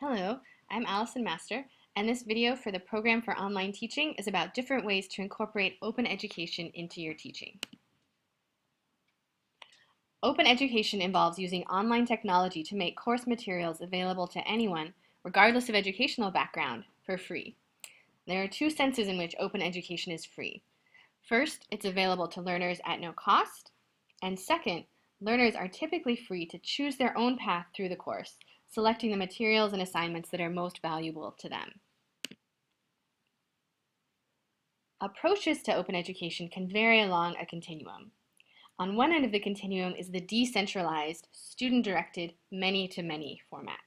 Hello, I'm Allison Master, and this video for the Program for Online Teaching is about different ways to incorporate open education into your teaching. Open education involves using online technology to make course materials available to anyone, regardless of educational background, for free. There are two senses in which open education is free. First, it's available to learners at no cost, and second, learners are typically free to choose their own path through the course, selecting the materials and assignments that are most valuable to them. Approaches to open education can vary along a continuum. On one end of the continuum is the decentralized, student-directed, many-to-many format.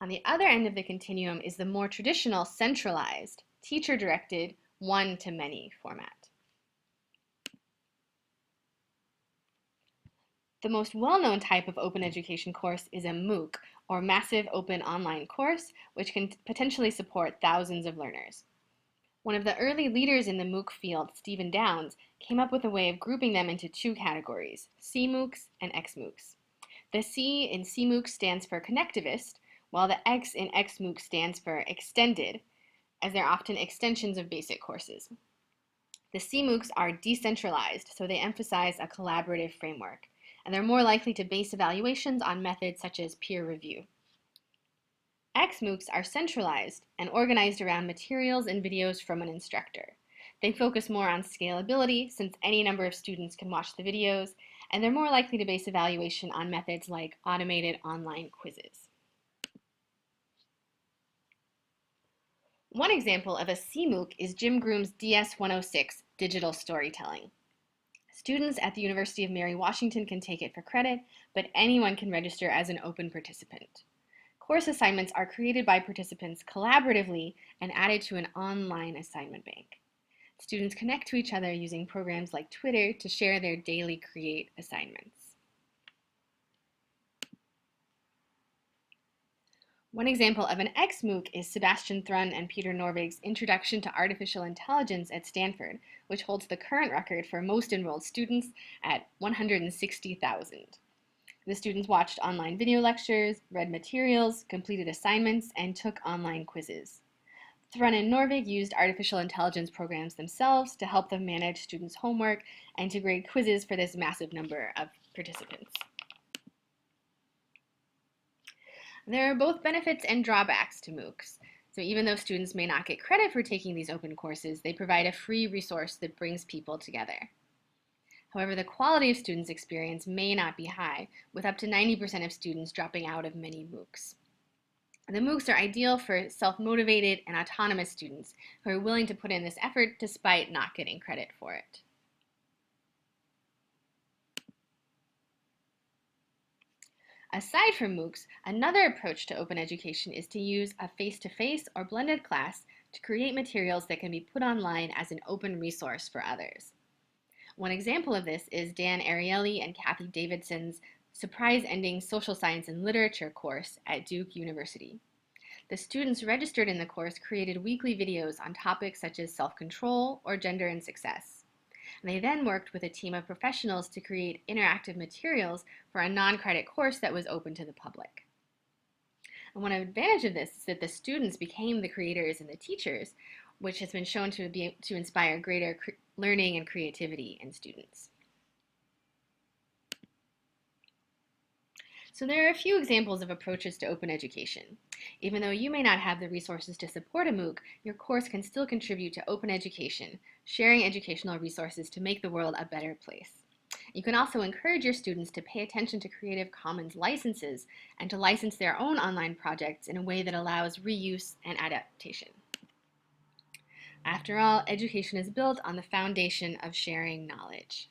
On the other end of the continuum is the more traditional, centralized, teacher-directed, one-to-many format. The most well-known type of open education course is a MOOC, or Massive Open Online Course, which can potentially support thousands of learners. One of the early leaders in the MOOC field, Stephen Downes, came up with a way of grouping them into two categories, CMOOCs and XMOOCs. The C in CMOOC stands for connectivist, while the X in XMOOC stands for extended, as they're often extensions of basic courses. The CMOOCs are decentralized, so they emphasize a collaborative framework, and they're more likely to base evaluations on methods such as peer review. XMOOCs are centralized and organized around materials and videos from an instructor. They focus more on scalability since any number of students can watch the videos, and they're more likely to base evaluation on methods like automated online quizzes. One example of a CMOOC is Jim Groom's DS-106, Digital Storytelling. Students at the University of Mary Washington can take it for credit, but anyone can register as an open participant. Course assignments are created by participants collaboratively and added to an online assignment bank. Students connect to each other using programs like Twitter to share their daily Create assignments. One example of an XMOOC is Sebastian Thrun and Peter Norvig's Introduction to Artificial Intelligence at Stanford, which holds the current record for most enrolled students at 160,000. The students watched online video lectures, read materials, completed assignments, and took online quizzes. Thrun and Norvig used artificial intelligence programs themselves to help them manage students' homework and to grade quizzes for this massive number of participants. There are both benefits and drawbacks to MOOCs. So even though students may not get credit for taking these open courses, they provide a free resource that brings people together. However, the quality of students' experience may not be high, with up to 90% of students dropping out of many MOOCs. The MOOCs are ideal for self-motivated and autonomous students who are willing to put in this effort despite not getting credit for it. Aside from MOOCs, another approach to open education is to use a face-to-face or blended class to create materials that can be put online as an open resource for others. One example of this is Dan Ariely and Kathy Davidson's surprise-ending Social Science and Literature course at Duke University. The students registered in the course created weekly videos on topics such as self-control or gender and success. And they then worked with a team of professionals to create interactive materials for a non-credit course that was open to the public. And one advantage of this is that the students became the creators and the teachers, which has been shown to inspire greater learning and creativity in students. So there are a few examples of approaches to open education. Even though you may not have the resources to support a MOOC, your course can still contribute to open education, sharing educational resources to make the world a better place. You can also encourage your students to pay attention to Creative Commons licenses and to license their own online projects in a way that allows reuse and adaptation. After all, education is built on the foundation of sharing knowledge.